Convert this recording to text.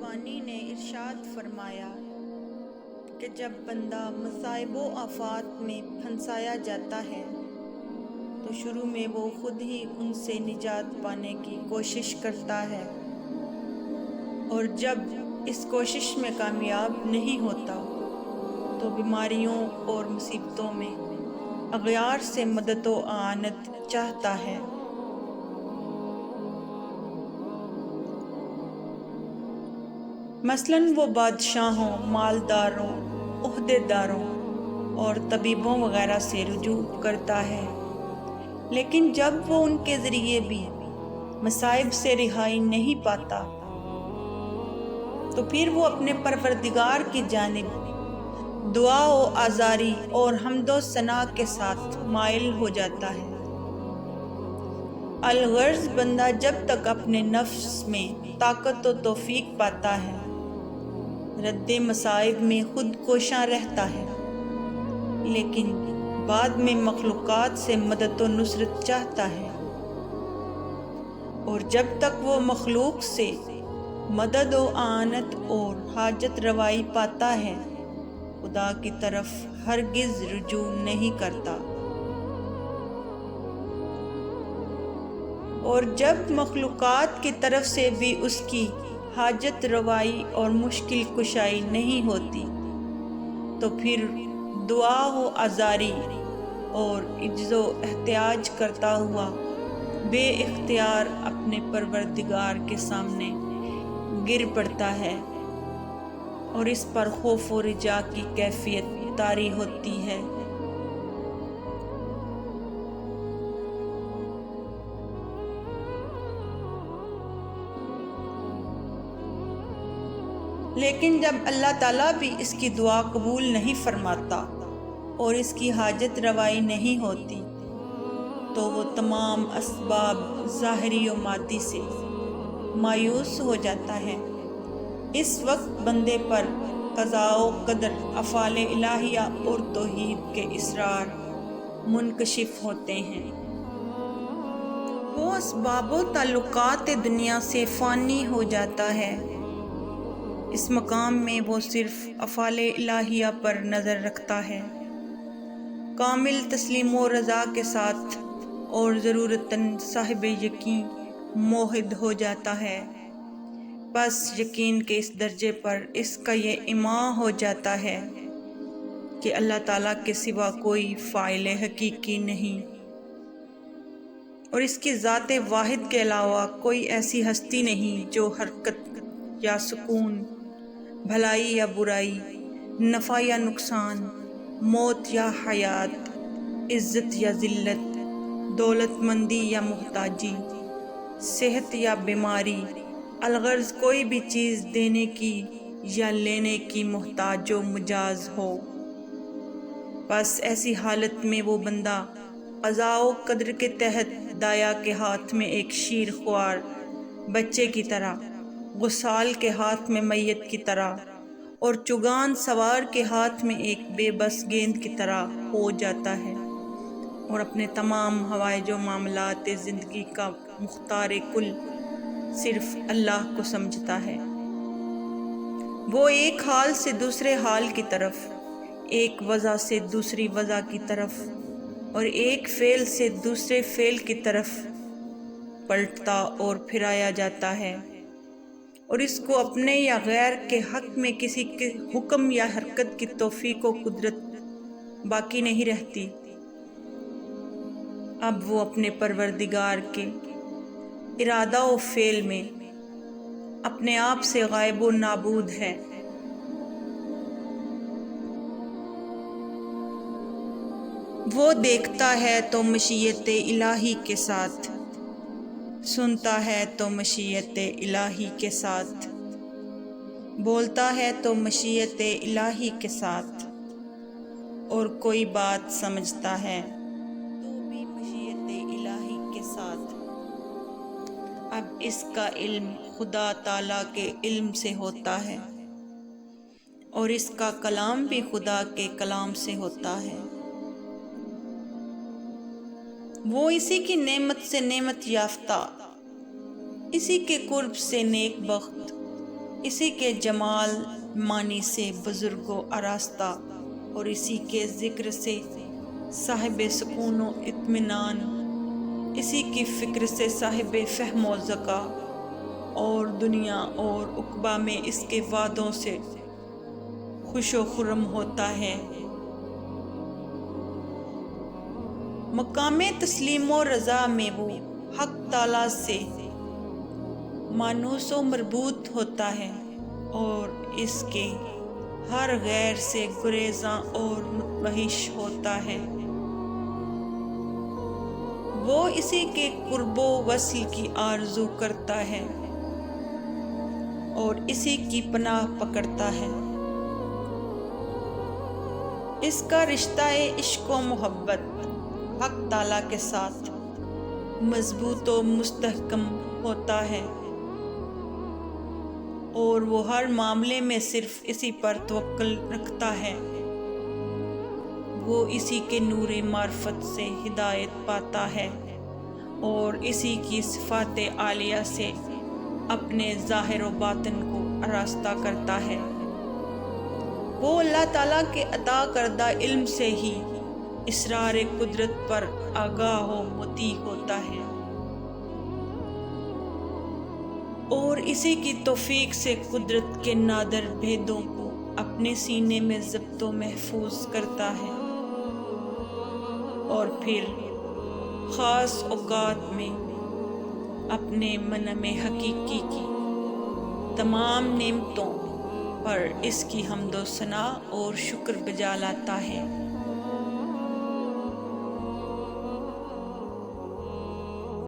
ربانی نے ارشاد فرمایا کہ جب بندہ مصائب و آفات میں پھنسایا جاتا ہے تو شروع میں وہ خود ہی ان سے نجات پانے کی کوشش کرتا ہے، اور جب اس کوشش میں کامیاب نہیں ہوتا تو بیماریوں اور مصیبتوں میں اغیار سے مدد و اعانت چاہتا ہے۔ مثلاً وہ بادشاہوں، مالداروں، عہدیداروں اور طبیبوں وغیرہ سے رجوع کرتا ہے، لیکن جب وہ ان کے ذریعے بھی مصائب سے رہائی نہیں پاتا تو پھر وہ اپنے پروردگار کی جانب دعا و آزاری اور حمد و ثنا کے ساتھ مائل ہو جاتا ہے۔ الغرض بندہ جب تک اپنے نفس میں طاقت و توفیق پاتا ہے، رد مصائب میں خود کوشاں رہتا ہے، لیکن بعد میں مخلوقات سے مدد و نصرت چاہتا ہے، اور جب تک وہ مخلوق سے مدد و اعانت اور حاجت روائی پاتا ہے، خدا کی طرف ہرگز رجوع نہیں کرتا، اور جب مخلوقات کی طرف سے بھی اس کی حاجت روائی اور مشکل کشائی نہیں ہوتی تو پھر دعا و آزاری اور عجز و احتیاج کرتا ہوا بے اختیار اپنے پروردگار کے سامنے گر پڑتا ہے، اور اس پر خوف و رجا کی کیفیت طاری ہوتی ہے۔ لیکن جب اللہ تعالیٰ بھی اس کی دعا قبول نہیں فرماتا اور اس کی حاجت روائی نہیں ہوتی تو وہ تمام اسباب ظاہری و مادی سے مایوس ہو جاتا ہے۔ اس وقت بندے پر قضاء و قدر، افعال الہیہ اور توحید کے اسرار منکشف ہوتے ہیں۔ وہ اسباب و تعلقات دنیا سے فانی ہو جاتا ہے۔ اس مقام میں وہ صرف افعال الہیہ پر نظر رکھتا ہے، کامل تسلیم و رضا کے ساتھ، اور ضرورتاً صاحب یقین موحد ہو جاتا ہے۔ پس یقین کے اس درجے پر اس کا یہ ایمان ہو جاتا ہے کہ اللہ تعالیٰ کے سوا کوئی فاعل حقیقی نہیں، اور اس کی ذات واحد کے علاوہ کوئی ایسی ہستی نہیں جو حرکت یا سکون، بھلائی یا برائی، نفع یا نقصان، موت یا حیات، عزت یا ذلت، دولت مندی یا محتاجی، صحت یا بیماری، الغرض کوئی بھی چیز دینے کی یا لینے کی محتاج و مجاز ہو۔ بس ایسی حالت میں وہ بندہ قضاء و قدر کے تحت دایا کے ہاتھ میں ایک شیر خوار بچے کی طرح، غسال کے ہاتھ میں میت کی طرح، اور چگان سوار کے ہاتھ میں ایک بے بس گیند کی طرح ہو جاتا ہے، اور اپنے تمام حوائج و معاملات زندگی کا مختار کل صرف اللہ کو سمجھتا ہے۔ وہ ایک حال سے دوسرے حال کی طرف، ایک وضع سے دوسری وضع کی طرف، اور ایک فعل سے دوسرے فعل کی طرف پلٹتا اور پھرایا جاتا ہے، اور اس کو اپنے یا غیر کے حق میں کسی کے حکم یا حرکت کی توفیق و قدرت باقی نہیں رہتی۔ اب وہ اپنے پروردگار کے ارادہ و فعل میں اپنے آپ سے غائب و نابود ہے۔ وہ دیکھتا ہے تو مشیت الہی کے ساتھ، سنتا ہے تو مشیت الہی کے ساتھ، بولتا ہے تو مشیت الہی کے ساتھ، اور کوئی بات سمجھتا ہے تو بھی مشیت الہی کے ساتھ۔ اب اس کا علم خدا تعالیٰ کے علم سے ہوتا ہے، اور اس کا کلام بھی خدا کے کلام سے ہوتا ہے۔ وہ اسی کی نعمت سے نعمت یافتہ، اسی کے قرب سے نیک بخت، اسی کے جمال مانی سے بزرگ و آراستہ، اور اسی کے ذکر سے صاحب سکون و اطمینان، اسی کی فکر سے صاحب فہم و ذکا، اور دنیا اور عقبہ میں اس کے وعدوں سے خوش و خرم ہوتا ہے۔ مقام تسلیم و رضا میں وہ حق تعالیٰ سے مانوس و مربوط ہوتا ہے، اور اس کے ہر غیر سے گریزاں اور متوحش ہوتا ہے۔ وہ اسی کے قرب و وصل کی آرزو کرتا ہے اور اسی کی پناہ پکڑتا ہے۔ اس کا رشتہ عشق و محبت حق تعالیٰ کے ساتھ مضبوط و مستحکم ہوتا ہے، اور وہ ہر معاملے میں صرف اسی پر توکل رکھتا ہے۔ وہ اسی کے نور معرفت سے ہدایت پاتا ہے، اور اسی کی صفات عالیہ سے اپنے ظاہر و باطن کو آراستہ کرتا ہے۔ وہ اللہ تعالیٰ کے عطا کردہ علم سے ہی اسرار قدرت پر آگاہ و مطیع ہوتا ہے، اور اسی کی توفیق سے قدرت کے نادر بھیدوں کو اپنے سینے میں ضبط و محفوظ کرتا ہے، اور پھر خاص اوقات میں اپنے منم حقیقی کی تمام نعمتوں پر اس کی حمد و ثنا اور شکر بجا لاتا ہے۔